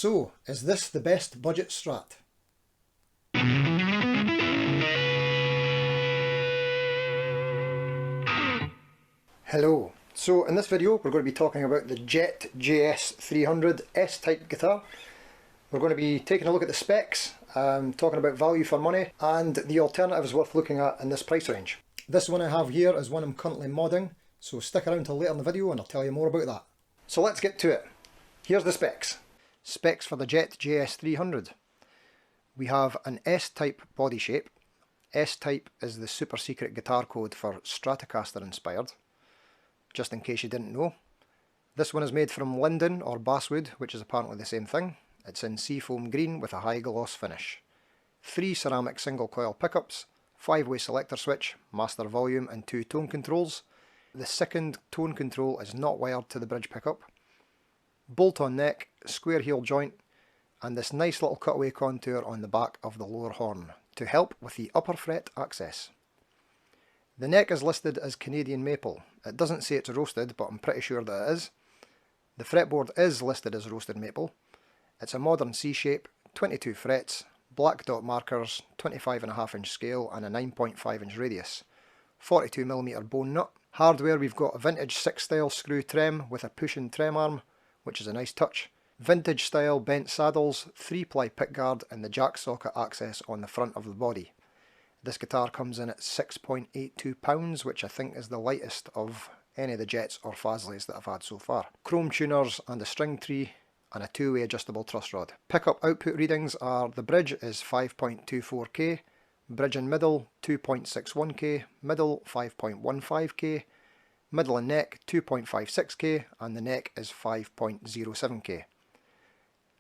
So, is this the best budget Strat? Hello. So in this video we're going to be talking about the Jet JS300 S-type guitar. We're going to be taking a look at the specs, talking about value for money and the alternatives worth looking at in this price range. This one I have here is one I'm currently modding, so stick around till later in the video and I'll tell you more about that. So let's get to it. Here's the specs. Specs for the Jet JS300. We have an S-type body shape. S-type is the super secret guitar code for Stratocaster inspired, just in case you didn't know. This one is made from linden or basswood, which is apparently the same thing. It's in seafoam green with a high gloss finish. 3 ceramic single coil pickups, 5-way selector switch, master volume and 2 tone controls. The second tone control is not wired to the bridge pickup. Bolt-on neck, square heel joint, and this nice little cutaway contour on the back of the lower horn to help with the upper fret access. The neck is listed as Canadian maple. It doesn't say it's roasted, but I'm pretty sure that it is. The fretboard is listed as roasted maple. It's a modern C-shape, 22 frets, black dot markers, 25.5 inch scale and a 9.5 inch radius. 42mm bone nut. Hardware, we've got a vintage 6 style screw trem with a push and trem arm, which is a nice touch. Vintage style bent saddles, 3-ply pickguard and the jack socket access on the front of the body. This guitar comes in at 6.82 pounds, which I think is the lightest of any of the Jets or Fazleys that I've had so far. Chrome tuners and a string tree and a 2-way adjustable truss rod. Pickup output readings are: the bridge is 5.24k, bridge and middle 2.61k, middle 5.15k, middle and neck 2.56k, and the neck is 5.07k.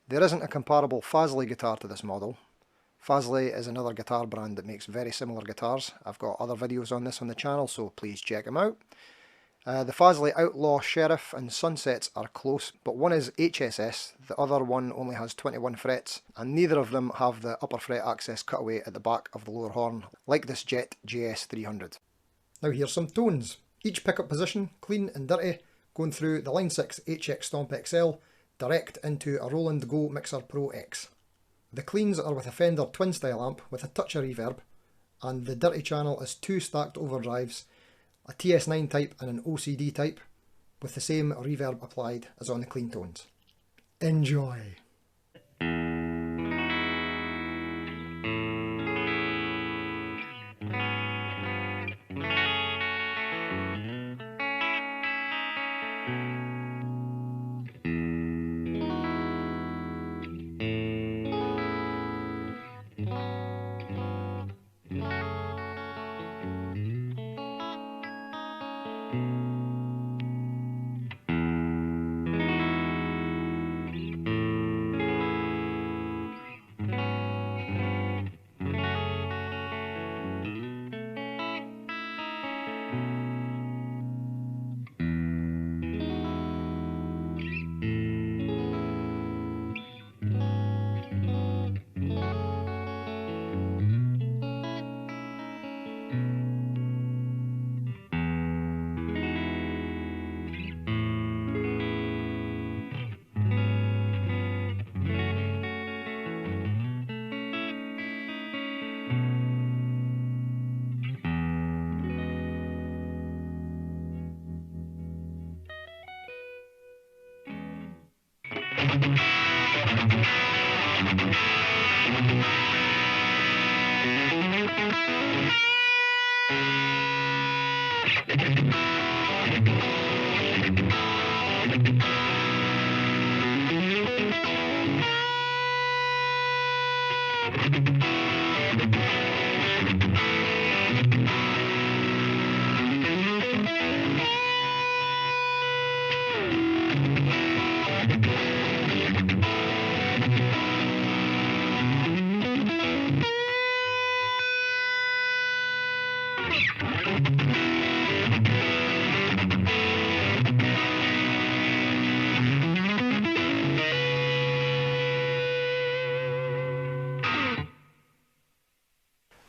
There isn't a comparable Fazley guitar to this model. Fazley is another guitar brand that makes very similar guitars. I've got other videos on this on the channel, so please check them out. The Fazley Outlaw, Sheriff and Sunsets are close, but one is HSS, the other one only has 21 frets, and neither of them have the upper fret access cutaway at the back of the lower horn, like this Jet JS300. Now here's some tones. Each pickup position, clean and dirty, going through the Line 6 HX Stomp XL, direct into a Roland Go Mixer Pro X. The cleans are with a Fender twin style amp with a touch of reverb, and the dirty channel is 2 stacked overdrives, a TS9 type and an OCD type, with the same reverb applied as on the clean tones. Enjoy!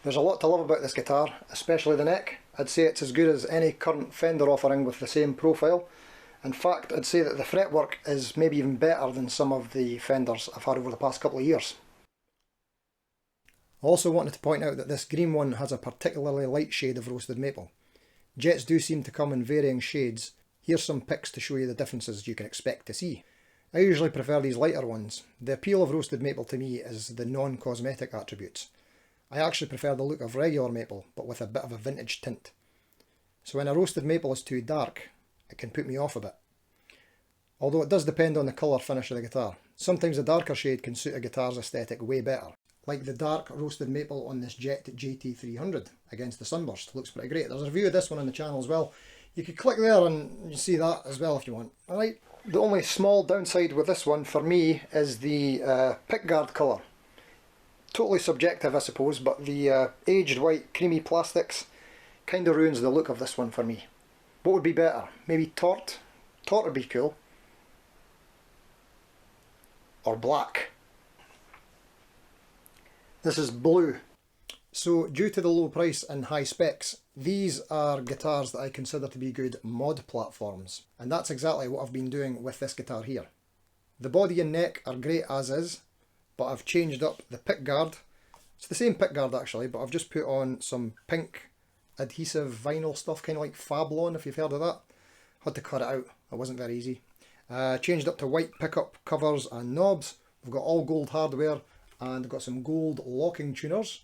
There's a lot to love about this guitar, especially the neck. I'd say it's as good as any current Fender offering with the same profile. In fact, I'd say that the fretwork is maybe even better than some of the Fenders I've had over the past couple of years. I also wanted to point out that this green one has a particularly light shade of roasted maple. Jets do seem to come in varying shades. Here's some pics to show you the differences you can expect to see. I usually prefer these lighter ones. The appeal of roasted maple to me is the non-cosmetic attributes. I actually prefer the look of regular maple, but with a bit of a vintage tint. So when a roasted maple is too dark, it can put me off a bit. Although it does depend on the colour finish of the guitar. Sometimes a darker shade can suit a guitar's aesthetic way better. Like the dark roasted maple on this Jet JT300 against the Sunburst. Looks pretty great. There's a review of this one on the channel as well. You could click there and you see that as well if you want. Alright. The only small downside with this one for me is the pickguard colour. Totally subjective I suppose, but the aged white creamy plastics kind of ruins the look of this one for me. What would be better? Maybe tort? Tort would be cool. Or black. This is blue. So due to the low price and high specs, these are guitars that I consider to be good mod platforms. And that's exactly what I've been doing with this guitar here. The body and neck are great as is, but I've changed up the pickguard. It's the same pickguard actually, but I've just put on some pink adhesive vinyl stuff, kind of like Fablon if you've heard of that. Had to cut it out, it wasn't very easy. Changed up to white pickup covers and knobs. We've got all gold hardware and I've got some gold locking tuners.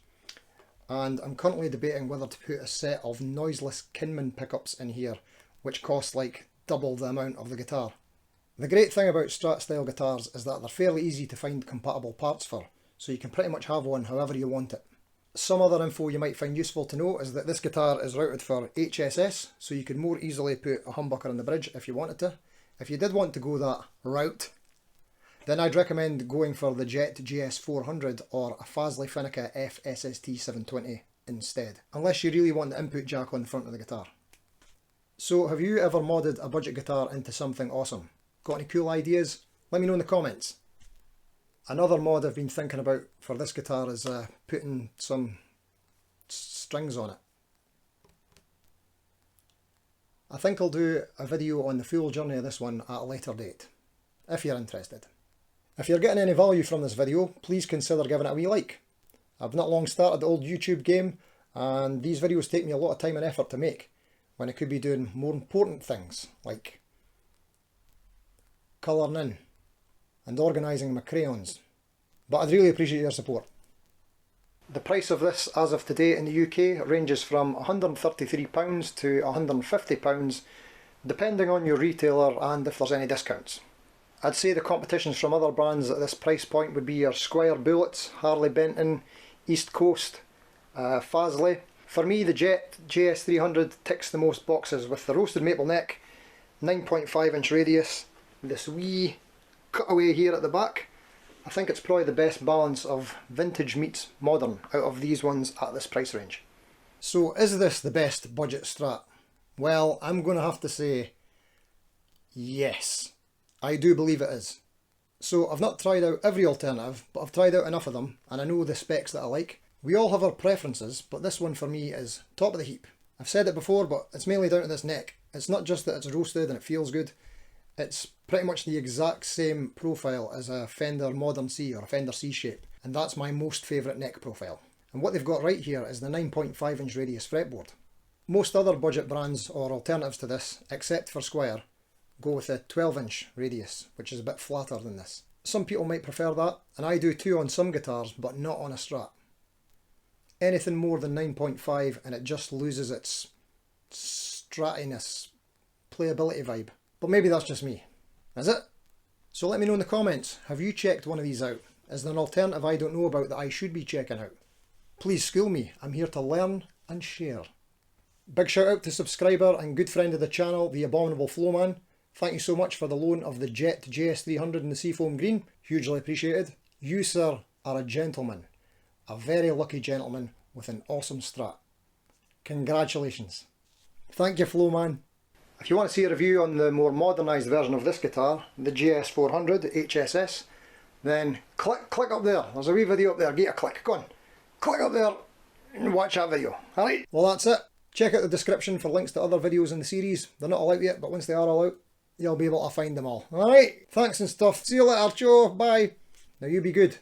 And I'm currently debating whether to put a set of noiseless Kinman pickups in here, which cost like double the amount of the guitar. The great thing about Strat style guitars is that they're fairly easy to find compatible parts for, so you can pretty much have one however you want it. Some other info you might find useful to know is that this guitar is routed for HSS, so you can more easily put a humbucker on the bridge if you wanted to. If you did want to go that route, then I'd recommend going for the Jet JS400 or a Fazley Phynica FSST 720 instead, unless you really want the input jack on the front of the guitar. So have you ever modded a budget guitar into something awesome? Got any cool ideas? Let me know in the comments. Another mod I've been thinking about for this guitar is putting some strings on it. I think I'll do a video on the full journey of this one at a later date, if you're interested. If you're getting any value from this video, please consider giving it a wee like. I've not long started the old YouTube game, and these videos take me a lot of time and effort to make, when I could be doing more important things, like colouring in and organising my crayons. But I'd really appreciate your support. The price of this as of today in the UK ranges from £133 to £150, depending on your retailer and if there's any discounts. I'd say the competitions from other brands at this price point would be your Squire Bullets, Harley Benton, East Coast, Fazley. For me, the Jet JS300 ticks the most boxes with the roasted maple neck, 9.5 inch radius, this wee cutaway here at the back. I think it's probably the best balance of vintage meets modern out of these ones at this price range. So is this the best budget Strat? Well, I'm going to have to say yes. I do believe it is. So I've not tried out every alternative, but I've tried out enough of them and I know the specs that I like. We all have our preferences, but this one for me is top of the heap. I've said it before, but it's mainly down to this neck. It's not just that it's roasted and it feels good, it's pretty much the exact same profile as a Fender Modern C or a Fender C-shape, and that's my most favourite neck profile. And what they've got right here is the 9.5 inch radius fretboard. Most other budget brands or alternatives to this, except for Squire, go with a 12 inch radius, which is a bit flatter than this. Some people might prefer that, and I do too on some guitars, but not on a Strat. Anything more than 9.5 and it just loses its stratiness, playability vibe. But maybe that's just me. Is it? So let me know in the comments, have you checked one of these out? Is there an alternative I don't know about that I should be checking out? Please school me, I'm here to learn and share. Big shout out to subscriber and good friend of the channel, the Abominable Flowman. Thank you so much for the loan of the Jet JS300 in the Seafoam Green. Hugely appreciated. You, sir, are a gentleman. A very lucky gentleman with an awesome Strat. Congratulations. Thank you, Flowman. If you want to see a review on the more modernised version of this guitar, the JS400 HSS, then click up there. There's a wee video up there. Get a click. Go on. Click up there and watch that video. Alright? Well, that's it. Check out the description for links to other videos in the series. They're not all out yet, but once they are all out, you'll be able to find them all. Alright, thanks and stuff. See you later, Joe. Bye. Now you be good.